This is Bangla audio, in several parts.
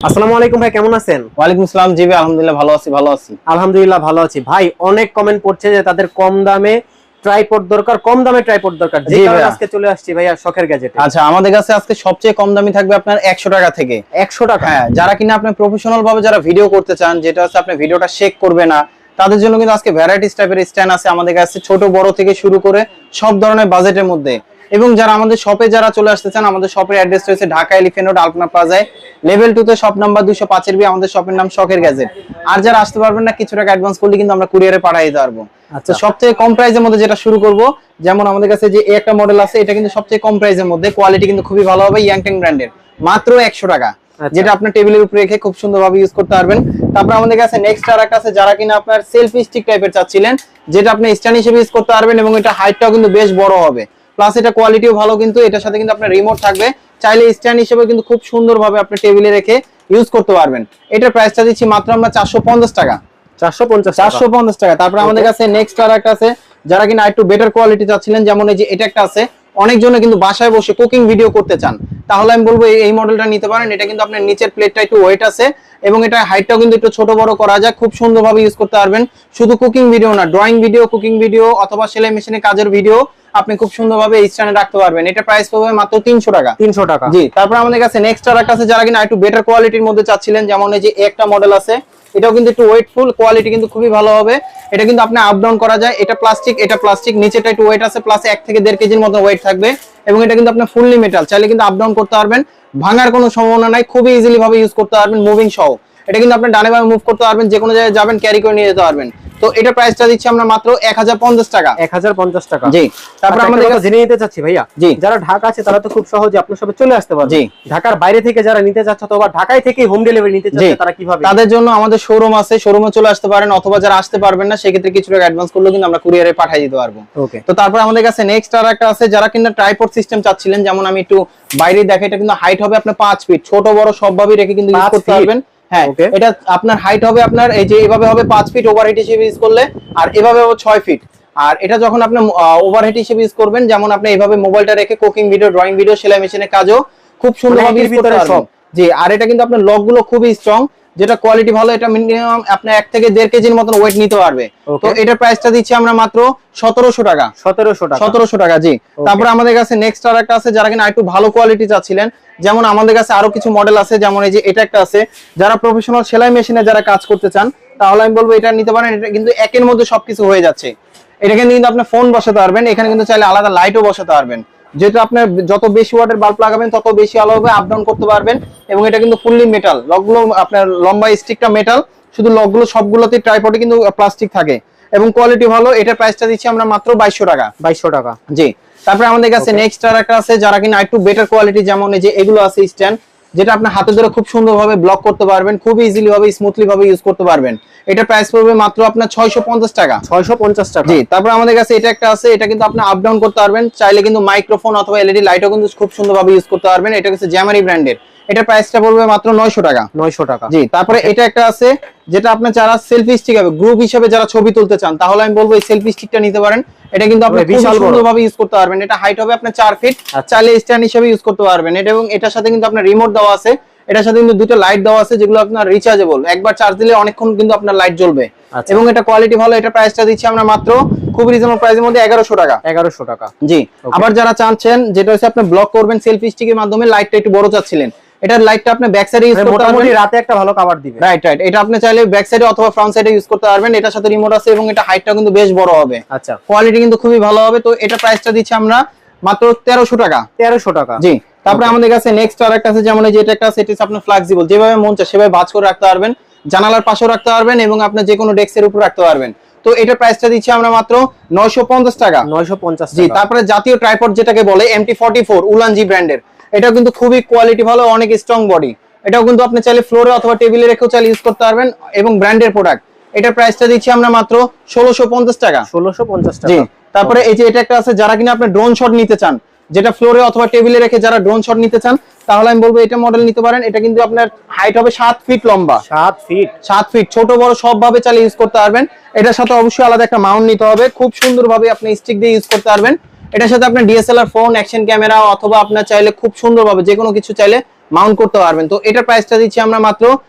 আসসালামু আলাইকুম ভাই, কেমন আছেন? ওয়ালাইকুম আসসালাম। জি ভাই, আলহামদুলিল্লাহ আলহামদুলিল্লাহ ভালো আছি ভাই। অনেক কমেন্ট পড়ছে যে তাদের কম দামে ট্রাইপড দরকার, কম দামে ট্রাইপড দরকার। যে কারণে আজকে চলে আসছি ভাইয়া শখের গ্যাজেটে। আচ্ছা, আমাদের কাছে আজকে সবচেয়ে কম দামি থাকবে আপনার 100 টাকা থেকে। 100 টাকা? হ্যাঁ, যারা কিনা আপনি প্রফেশনাল ভাবে যারা ভিডিও করতে চান, যেটা হচ্ছে আপনি ভিডিওটা শেক করবে না, তাদের জন্য কিন্তু আজকে ভ্যারাইটিস টাইপের স্ট্যান্ড আছে আমাদের কাছে, ছোট বড় থেকে শুরু করে সব ধরনের বাজেটের মধ্যে। এবং যারা আমাদের শপে যারা চলে আসতে চান, আমাদের শপের অ্যাড্রেস রয়েছে ঢাকা এলিফ্যান্ট রোড আলপনা প্লাজায় লেভেল 2 তে শপ নাম্বার 205 এর বি। আমাদের শপের নাম শখের গ্যাজেট। আর যারা আসতে পারবেন না, কিছু টাকা অ্যাডভান্স করলে কিন্তু আমরা কুরিয়ারে পাঠিয়ে দিতে পারবো। আচ্ছা, সবচেয়ে কম প্রাইসের মধ্যে যেটা শুরু করব, যেমন আমাদের কাছে যে একটা মডেল আছে, এটা কিন্তু সবচেয়ে কম প্রাইসের মধ্যে, কোয়ালিটি কিন্তু খুবই ভালো হবে, ইয়াংটেং ব্র্যান্ডের, মাত্র 100 টাকা, যেটা আপনি টেবিলের উপরে রেখে খুব সুন্দরভাবে ইউজ করতে পারবেন। তারপর আমাদের কাছে নেক্সট আর একটা আছে, যারা কিনা আপনার সেলফি স্টিক টাইপের চাচ্ছিলেন, যেটা আপনি স্ট্যান্ড হিসেবে ইউজ করতে পারবেন, এবং এটা হাইটটাও কিন্তু বেশ বড় হবে, প্লাস এটা কোয়ালিটিও ভালো। কিন্তু এটার সাথে কিন্তু আপনার রিমোট থাকবে, চাইলে স্ট্যান্ড হিসেবে কিন্তু খুব সুন্দরভাবে আপনি টেবিলে রেখে ইউজ করতে পারবেন। এটার প্রাইসটা দিচ্ছি মাত্র আমরা 450 টাকা। 450 টাকা। তারপর আমাদের কাছে নেক্সট আর একটা আছে, যারা কিনা একটু বেটার কোয়ালিটি চাচ্ছিলেন, যেমন এই যে এটা একটা আছে, অনেকজনে কিন্তু বাসায় বসে কুকিং ভিডিও করতে চান, তাহলে আমি বলবো এই মডেলটা নিতে পারেন। এটা কিন্তু আপনার নিচের প্লেটটা একটু ওয়েট আছে, এবং এটা হাইটটাও কিন্তু একটু ছোট বড় করা যায়, খুব সুন্দরভাবে ইউজ করতে পারবেন। শুধু কুকিং ভিডিও না, ড্রয়িং ভিডিও, কুকিং ভিডিও অথবা সেলাই মেশিনে কাজের ভিডিও আপনি খুব সুন্দরভাবে এই স্ট্যান্ডে রাখতে পারবেন। এটা প্রাইস পাবে মাত্র 300 টাকা। 300 টাকা? জি। তারপর আমাদের কাছে নেক্সট আর একটা আছে, যারা কিনা একটু বেটার কোয়ালিটির মধ্যে চাচ্ছিলেন, যেমন এই যে একটা মডেল আছে, এটাও কিন্তু একটু ওয়েটফুল, কোয়ালিটি কিন্তু খুবই ভালো হবে। এটা কিন্তু আপনি আপ ডাউন করা যায়, এটা প্লাস্টিক, নিচেটা একটু ওয়েট আছে, প্লাস 1 থেকে 1.5 কেজির মতো ওয়েট থাকবে, এবং এটা কিন্তু আপনি ফুললি মেটাল, চাইলে কিন্তু আপ ডাউন করতে পারবেন, ভাঙার কোনো সম্ভাবনা নাই, খুবই ইজিলি ভাবে ইউজ করতে পারবেন, মুভিং সহ। এটা কিন্তু আপনি ডানে বামে মুভ করতে পারবেন, যে কোনো জায়গায় যাবেন ক্যারি করে নিয়ে যেতে পারবেন। তো এটা প্রাইসটা দিচ্ছি আমরা মাত্র 1050 টাকা। 1050 টাকা? জি। তারপর আমাদের কাছে জেনে নিতে চাচ্ছি ভাইয়া, জি, যারা ঢাকা আছে তারা তো খুব সহজে আপনার সবে চলে আসতে পারবে। জি। ঢাকার বাইরে থেকে যারা নিতে চাচ্ছে অথবা ঢাকায় থেকে হোম ডেলিভারি নিতে চাচ্ছে, তারা কিভাবে? তাদের জন্য আমাদের শোরুম আছে, শোরুমে চলে আসতে পারেন, অথবা যারা আসতে পারবেন না, সেক্ষেত্রে কিছু টাকা অ্যাডভান্স করলেও কিন্তু আমরা কুরিয়ারে পাঠিয়ে দিতে পারবো। ওকে। তো তারপর আমাদের কাছে নেক্সট আর একটা আছে, যারা কিনা ট্রাইপড সিস্টেম চাচ্ছিলেন, যেমন আমি একটু বাইরে দেখাই, এটা কিন্তু হাইট হবে আপনার 5 ফিট, ছোট বড় সবভাবে রেখে কিন্তু ইউজ করতে পারবেন। হ্যাঁ, এটা আপনার হাইট হবে আপনার এই যে এভাবে হবে 5 ফিট ওভারহেড হিসেবে ইউজ করলে, আর এভাবে হবে 6 ফিট। আর এটা যখন আপনি ওভারহেড হিসেবে ইউজ করবেন, যেমন আপনি এইভাবে মোবাইলটা রেখে কুকিং ভিডিও, ড্রয়িং ভিডিও, সেলাই মেশিনের কাজও খুব সুন্দরভাবে ইউজ করতে পারবেন। জি। আর এটা কিন্তু আপনার লক গুলো খুবই স্ট্রং, যেটা কোয়ালিটি ভালো, এটা মিনিমাম আপনি 1 থেকে 1.5 কেজির মতন ওয়েট নিতে পারবে। তো এটার প্রাইসটা দিচ্ছি আমরা মাত্র 1700 টাকা। 1700 টাকা। জি। তারপর আমাদের কাছে নেক্সট আর একটা আছে, যারা কিনা একটু ভালো কোয়ালিটি চাচ্ছিলেন, যেমন আমাদের কাছে আরো কিছু মডেল আছে, যেমন এই যে এটা একটা আছে, যারা প্রফেশনাল সেলাই মেশিনে যারা কাজ করতে চান, তাহলে আমি বলবো এটা নিতে পারেন। এটা কিন্তু একের মধ্যে সবকিছু হয়ে যাচ্ছে। এটাকে কিন্তু আপনি ফোন বসাতে পারবেন, এখানে কিন্তু চাইলে আলাদা লাইটও বসাতে পারবেন, যেটা আপনার যত বেশি ওয়াটের বাল্ব লাগাবেন তত বেশি আলো হবে, আপ ডাউন করতে পারবেন। এবং এটা কিন্তু ফুললি মেটাল, লকগুলো আপনার লম্বা স্টিকটা মেটাল, শুধু লকগুলো সবগুলোতে ট্রাইপডে কিন্তু প্লাস্টিক থাকে, এবং কোয়ালিটি ভালো। এটার প্রাইসটা দিচ্ছি আমরা মাত্র 2200 টাকা। 2200 টাকা? জি। তারপর আমাদের কাছে নেক্সট আর একটা আছে, যারা কিনা একটু বেটার কোয়ালিটি, যেমন এই যে এগুলো আছে স্ট্যান্ড, যেটা আপনি হাতে ধরে খুব সুন্দরভাবে ব্লক করতে পারবেন, খুব ইজিলি ভাবে স্মুথলি ভাবে ইউজ করতে পারবেন। এটা প্রাইস পড়বে মাত্র আপনার 650 টাকা। 650 টাকা? জি। তারপর আমাদের কাছে এটা একটা আছে, এটা কিন্তু আপনি আপ ডাউন করতে পারবেন, চাইলে কিন্তু মাইক্রোফোন অথবা এলইডি লাইটও কিন্তু খুব সুন্দরভাবে ইউজ করতে পারবেন। এটা হচ্ছে জ্যামারি ব্র্যান্ডের, এটা প্রাইসটা পড়বে মাত্র 900 টাকা। 900 টাকা? জি। তারপরে এটা একটা আছে, যেটা আপনি যারা সেলফি স্টিক হবে, গ্রুপ হিসেবে যারা ছবি তুলতে চান, তাহলে আমি বলবো এই সেলফি স্টিকটা নিতে পারেন। এটা কিন্তু আপনি বিশাল সুন্দরভাবে ইউজ করতে পারবেন, এটা হাইট হবে আপনার 4 ফিট, চাইলে স্ট্যান্ড হিসেবে ইউজ করতে পারবেন। এটা এবং এটার সাথে কিন্তু আপনার রিমোট দেওয়া আছে, এটার সাথে কিন্তু দুটো লাইট দেওয়া আছে, যেগুলো আপনার রিচার্জেবল, একবার চার্জ দিলে অনেকক্ষণ কিন্তু আপনার লাইট জ্বলবে, এবং এটা কোয়ালিটি ভালো। এটা প্রাইসটা দিচ্ছি আমরা মাত্র খুব রিজনেবল প্রাইসের মধ্যে 1100 টাকা। 1100 টাকা? জি। আবার যারা চাচ্ছেন যেটা হচ্ছে আপনি ব্লক করবেন সেলফি স্টিকের মাধ্যমে, লাইটটা একটু বড় চাচ্ছিলেন, এটার লাইটটা আপনি ব্যাক সাইডে ইউজ করতে পারবেন, রাতে একটা ভালো কভার দিবে। রাইট। এটা আপনি চাইলে ব্যাক সাইডে অথবা ফ্রন্ট সাইডে ইউজ করতে পারবেন। এটার সাথে রিমোট আছে, এবং এটা হাইটটা কিন্তু বেশ বড় হবে। আচ্ছা, কোয়ালিটি কিন্তু খুবই ভালো হবে। তো এটা প্রাইসটা দিচ্ছি আমরা মাত্র 1300 টাকা। 1300 টাকা? জি। তারপরে আমাদের কাছে নেক্সট আর একটা আছে, যেমন এই যে এটা একটা আছে, এটা আপনি ফ্লেক্সিবল, যেভাবে মন চায় সেভাবে ভাঁজ করে রাখতে পারবেন, জানালার পাশেও রাখতে পারবেন, এবং আপনি যে কোনো ডেস্কের উপর রাখতে পারবেন। তো এটা প্রাইসটা দিচ্ছি আমরা মাত্র 950 টাকা। 950? জি। তারপরে জাতীয় ট্রাইপড যেটাকে বলে MT44 উলানজি ব্র্যান্ডের, এটাও কিন্তু খুবই কোয়ালিটি ভালো, অনেক স্ট্রং বডি। এটাও কিন্তু আপনি চাইলে ফ্লোরে অথবা টেবিলে রেখেও চাইলে ইউজ করতে পারবেন, এবং ব্র্যান্ডের প্রোডাক্ট। এটার প্রাইসটা দিচ্ছি আমরা মাত্র 1650 টাকা। 1650 টাকা? জি। তারপরে এই যে এটা একটা আছে, যারা কিনা আপনি ড্রোন শট নিতে চান, যেটা ফ্লোরে অথবা টেবিলে রেখে যারা ড্রোন শট নিতে চান, তাহলে আমি বলবো এটা মডেল নিতে পারেন। এটা কিন্তু আপনার হাইট হবে 7 ফিট লম্বা। 7 ফিট? 7 ফিট, ছোট বড় সবভাবে চাইলে ইউজ করতে পারবেন। এটার সাথে অবশ্যই আলাদা একটা মাউন্ট নিতে হবে, খুব সুন্দরভাবে আপনি স্টিক দিয়ে ইউজ করতে পারবেন। এটার সাথে আপনার ডিএসএলআর ফোন, অ্যাকশন ক্যামেরা, অথবা আপনার চাইলে খুব সুন্দরভাবে যে কোনো কিছু চাইলে মাউন্ট করতে পারবেন। তো এটার প্রাইসটা দিচ্ছি আমরা মাত্র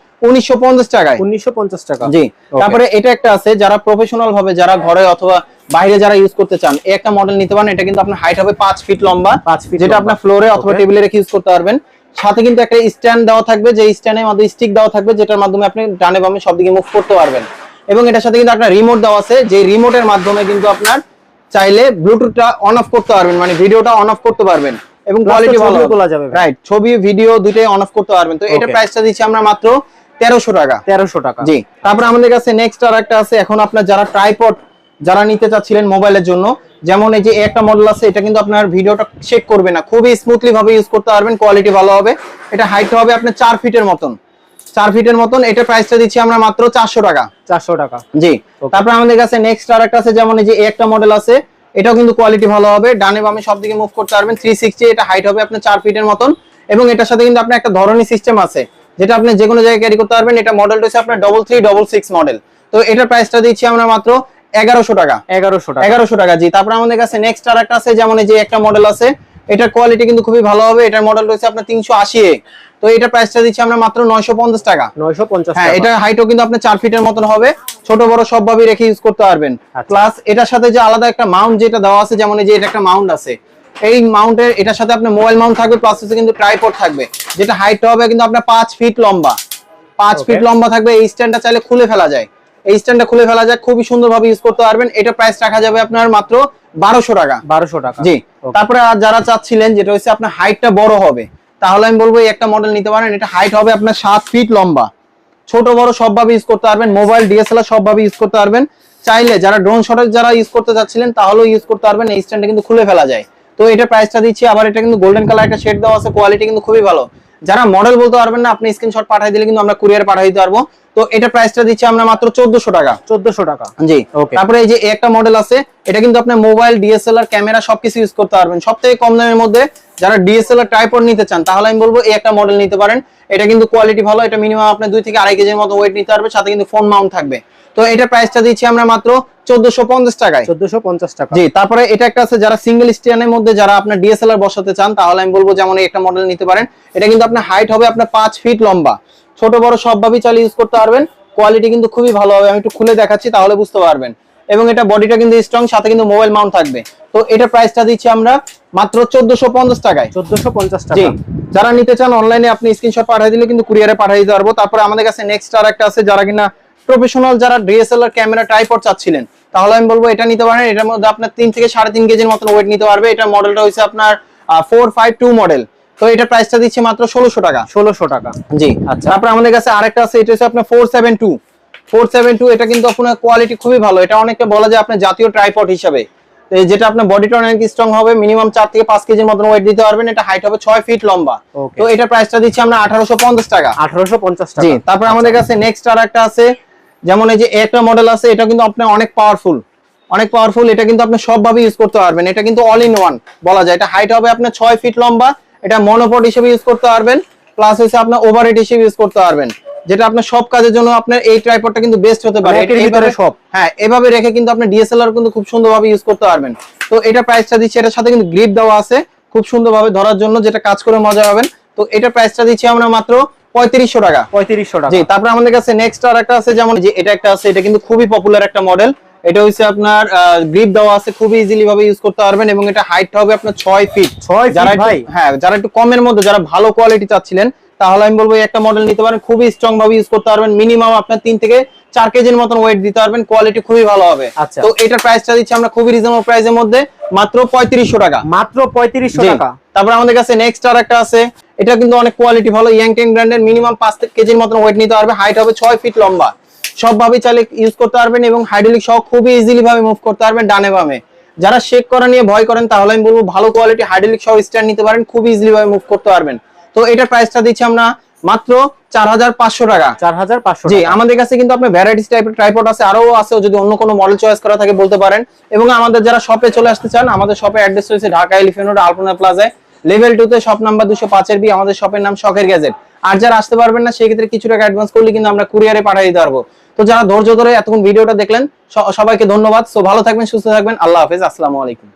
1950 টাকায়। 1950 টাকা। জি। তারপরে এটা একটা আছে যারা প্রফেশনাল ভাবে যারা ঘরে অথবা বাইরে যারা ইউজ করতে চান, এই একটা মডেল নিতে পারেন। এটা কিন্তু আপনার হাইট হবে 5 ফিট লম্বা, 5 ফিট, যেটা আপনার ফ্লোরে অথবা টেবিলে রেখে ইউজ করতে পারবেন। সাথে কিন্তু একটা স্ট্যান্ড দেওয়া থাকবে, যে স্ট্যান্ডের মধ্যে স্টিক দেওয়া থাকবে, যেটার মাধ্যমে আপনি ডানে বামে সব দিকে মুভ করতে পারবেন। এবং এটার সাথে কিন্তু একটা রিমোট দেওয়া আছে, যে রিমোটের মাধ্যমে কিন্তু আপনার চাইলে ব্লুটুথটা অন অফ করতে পারবেন, মানে ভিডিওটা অন অফ করতে পারবেন এবং কোয়ালিটি ভালো তোলা যাবে। রাইট, ছবি ভিডিও দুটোই অন অফ করতে পারবেন। তো এটা প্রাইসটা দিচ্ছি আমরা মাত্র 1300 টাকা। 1300 টাকা। জি। তারপর আমাদের কাছে নেক্সট আর একটা আছে, এখন আপনার যারা ট্রাইপড যারা নিতে চাচ্ছিলেন মোবাইলের জন্য, যেমন এই যে একটা মডেল আছে, এটা কিন্তু আপনার ভিডিওটা শেক করবে না, খুবই স্মুথলি ভাবে ইউজ করতে পারবেন, কোয়ালিটি ভালো হবে। এটা হাইট হবে আপনার 4 ফিটের মতন, 4 ফিটের মতন। এটা প্রাইসটা দিচ্ছি আমরা মাত্র 400 টাকা। 400 টাকা। জি। তারপর আমাদের কাছে নেক্সট আর একটা আছে, যেমন এই যে একটা মডেল আছে, এটাও কিন্তু কোয়ালিটি ভালো হবে, ডানে বামে সব দিকে মুভ করতে পারবেন 360। এটা হাইট হবে আপনার 4 ফিটের মতন, এবং এটার সাথে কিন্তু আপনার একটা ধরনী সিস্টেম আছে, যেটা আপনি যে কোনো জায়গায় ক্যারি করতে পারবেন। এটা মডেলটা হচ্ছে আপনার 3366 মডেল। তো এটার প্রাইসটা দিচ্ছি আমরা মাত্র 1100 টাকা। 1100 টাকা। 1100 টাকা। জি। তারপর আমাদের কাছে নেক্সট আর একটা আছে, যেমন এই যে একটা মডেল আছে, এটার কোয়ালিটি কিন্তু খুবই ভালো হবে। এটার মডেল হচ্ছে আপনার 380। তো এটা প্রাইসটা দিচ্ছি আমরা মাত্র 950 টাকা। 950 হ্যাঁ, টাকা। এটা হাইটও কিন্তু আপনার 4 ফিটের মতন হবে, ছোট বড় সব ভাবে রেখে ইউজ করতে পারবেন। প্লাস এটার সাথে যে আলাদা একটা মাউন্ট যেটা দেওয়া আছে, যেমন এই যে এটা একটা মাউন্ট আছে, এই মাউন্টের এটার সাথে আপনার মোবাইল মাউন্ট থাকবে, প্লাস হচ্ছে কিন্তু ট্রাইপড থাকবে, যেটা হাইট হবে কিন্তু আপনার 5 ফিট লম্বা, 5 ফিট লম্বা থাকবে। এই স্ট্যান্ডটা চাইলে খুলে ফেলা যায়, এই স্ট্যান্ডটা খুলে ফেলা যায়, খুবই সুন্দরভাবে ইউজ করতে পারবেন। এটা প্রাইস রাখা যাবে আপনার মাত্র 1200 টাকা। 1200 টাকা। জি। তারপরে আর যারা চাচ্ছিলেন যেটা হচ্ছে আপনার হাইটটা বড় হবে, তাহলে আমি বলবো এই একটা মডেল নিতে পারেন। এটা হাইট হবে আপনার 7 ফিট লম্বা, ছোট বড় সবভাবে ইউজ করতে পারবেন, মোবাইল ডিএসএলআর সবভাবে ইউজ করতে পারবেন। চাইলে যারা ড্রোন শটে যারা ইউজ করতে চাচ্ছিলেন তাহলেও ইউজ করতে পারবেন, এই স্ট্যান্ডটা কিন্তু খুলে ফেলা যায়। তো এটা প্রাইসটা দিচ্ছি, আবার এটা কিন্তু গোল্ডেন কালার একটা শেড দেওয়া আছে, কোয়ালিটি কিন্তু খুবই ভালো। যারা মডেল বলতে পারবেন না, আপনি স্ক্রিনশট পাঠিয়ে দিলে কিন্তু আমরা কুরিয়ারে পাঠিয়ে দিতে পারবো। তো এটা প্রাইসটা দিচ্ছি আমরা মাত্র 1400 টাকা। 1400 টাকা। জি। তারপরে এই যে একটা মডেল আছে, এটা কিন্তু আপনি মোবাইল ডিএসএলআর ক্যামেরা সবকিছু ইউজ করতে পারবেন। সবথেকে কম দামের মধ্যে যারা ডিএসএলআর ট্রাইপড নিতে চান, তাহলে আমি বলবো এই একটা মডেল নিতে পারেন। এটা কিন্তু কোয়ালিটি ভালো, এটা মিনিমাম আপনি 2 থেকে 2.5 কেজির মতো ওয়েট নিতে পারবে, সাথে কিন্তু ফোন মাউন্ট থাকবে। তো এটা প্রাইসটা দিচ্ছি আমরা মাত্র 1450 টাকায়। 1450 টাকা। জি। তারপরে এটা একটা আছে, যারা সিঙ্গেল স্ট্যান্ডের মধ্যে যারা আপনার ডিএসএলআর বসাতে চান, তাহলে আমি বলবো যেমন এই একটা মডেল নিতে পারেন। এটা কিন্তু আপনার হাইট হবে আপনার 5 ফিট লম্বা, ছোট বড় সবভাবেই চালিয়ে ইউজ করতে পারবেন, কোয়ালিটি কিন্তু খুবই ভালো হবে। আমি একটু খুলে দেখাচ্ছি তাহলে বুঝতে পারবেন। এবং এটা বডিটা কিন্তু স্ট্রং, সাথে কিন্তু মোবাইল মাউন্ট থাকবে। তো এটা প্রাইসটা দিচ্ছি আমরা মাত্র 1450 টাকায়। 1450 টাকা। জি। যারা নিতে চান অনলাইনে আপনি স্ক্রিনশট পাঠিয়ে দিলে কিন্তু কুরিয়ারে পাঠিয়ে দিতে পারবো। তারপরে আমাদের কাছে নেক্সট আর একটা আছে, যারা কিনা প্রফেশনাল যারা ডিএসএলআর ক্যামেরা ট্রাইপড চাচ্ছিলেন, তাহলে আমি বলবো এটা নিতে পারেন। এটার মধ্যে আপনার 3 থেকে 3.5 কেজির মতো ওয়েট নিতে পারবে। এটার মডেলটা হচ্ছে আপনার 452 মডেল। তো এটা প্রাইসটা দিচ্ছি মাত্র 1600 টাকা। 1600 টাকা। জি। আচ্ছা। তারপর আমাদের কাছে আরেকটা আছে, এটা হচ্ছে আপনার 472। এটা কিন্তু আপনার কোয়ালিটি খুবই ভালো। এটা অনেকটা বলা যায় আপনার জাতীয় ট্রাইপড হিসেবে, যেটা আপনার বডিটা অনেক স্ট্রং হবে, মিনিমাম 4 থেকে 5 কেজির মতো ওয়েট দিতে পারবেন। এটা হাইট হবে 6 ফিট লম্বা। তো এটা প্রাইসটা দিচ্ছি আমরা 1850 টাকা। 1850 টাকা। জি। তারপর আমাদের কাছে নেক্সট আর একটা আছে, যেমন এই যে একটা মডেল আছে, এটা কিন্তু আপনার অনেক পাওয়ারফুল, এটা কিন্তু আপনি সবভাবে ইউজ করতে পারবেন। এটা কিন্তু অল ইন ওয়ান বলা যায়। এটা হাইট হবে আপনার 6 ফিট লম্বা, এটা মনোপড হিসেবে ইউজ করতে পারবেন, প্লাস হচ্ছে আপনার ওভারহেড হিসেবে ইউজ করতে পারবেন, যেটা আপনার সব কাজের জন্য আপনার এই ট্রাইপডটা কিন্তু বেস্ট হতে পারে। এইভাবে সব, হ্যাঁ, এভাবে রেখে কিন্তু আপনি ডিএসএলআর কিন্তু খুব সুন্দরভাবে ইউজ করতে পারবেন। তো এটা প্রাইসটা দিচ্ছি, এটার সাথে কিন্তু গ্রিপ দেওয়া আছে খুব সুন্দরভাবে ধরার জন্য, যেটা কাজ করে মজা পাবেন। তো এটা প্রাইসটা দিচ্ছি আমরা মাত্র 3500 টাকা। 3500 টাকা। জি। তারপর আমাদের কাছে নেক্সট আর একটা আছে, যেমন যে এটা একটা আছে, এটা কিন্তু খুবই পপুলার একটা মডেল। এটা হচ্ছে আপনার গ্রিপ দেওয়া আছে, খুবই ইজিলি ভাবে ইউজ করতে পারবেন, এবং এটা হাইট হবে আপনার 6 ফিট। যারা ভাই, হ্যাঁ, যারা একটু কমের মধ্যে যারা ভালো কোয়ালিটি চাচ্ছিলেন, তাহলে আমি বলবো একটা মডেল নিতে পারেন, খুবই স্ট্রং ভাবে ইউজ করতে পারবেন, মিনিমাম আপনার 3 থেকে 4 কেজির মতন ওয়েট দিতে পারবেন, কোয়ালিটি খুবই ভালো হবে। আচ্ছা। তো এটার প্রাইসটা দিচ্ছি আমরা খুবই রিজনেবল প্রাইসের মধ্যে, মাত্র 3500 টাকা। মাত্র 3500 টাকা। তারপর আমাদের কাছে নেক্সট আর একটা আছে, এটা কিন্তু অনেক কোয়ালিটি ভালো, ইয়াংটেং ব্র্যান্ডের, মিনিমাম 5 কেজির মতন ওয়েট নিতে পারবে, হাইট হবে 6 ফিট লম্বা, সবভাবে চাইলে ইউজ করতে পারবেন, এবং হাইড্রোলিক সহ খুবই ইজিলি ভাবে মুভ করতে পারবেন ডানে বামে। যারা শেক করা নিয়ে ভয় করেন, তাহলে আমি বলবো ভালো কোয়ালিটি হাইড্রোলিক সহ স্ট্যান্ড নিতে পারেন, খুব ইজিলি ভাবে মুভ করতে পারবেন। তো এটার প্রাইসটা দিচ্ছি আমরা মাত্র 4500 টাকা। 4500 জি। টাকা। আমাদের কাছে কিন্তু আপনার ভ্যারাইটিস টাইপের ট্রাইপড আছে, আরো আছে, যদি অন্য কোনো মডেল চয়েস করা থাকে বলতে পারেন। এবং আমাদের যারা শপে চলে আসতে চান, আমাদের শপের অ্যাড্রেস রয়েছে ঢাকা এলিফ্যান্ট রোড আলপনা প্লাজায়, লেভেল 2 তে শপ নাম্বার 205 বি। আমাদের শপের নাম শখের গ্যাজেট। আর যারা আসতে পারবেন না, সেই ক্ষেত্রে কিছু টাকা অ্যাডভান্স করলে কিন্তু আমরা কুরিয়ারে পাঠিয়ে দিতে পারবো। তো যারা ধৈর্য ধরে এতক্ষণ ভিডিওটা দেখলেন, সবাইকে ধন্যবাদ। সো ভালো থাকবেন, সুস্থ থাকবেন, আল্লাহ হাফেজ, আসসালামু আলাইকুম।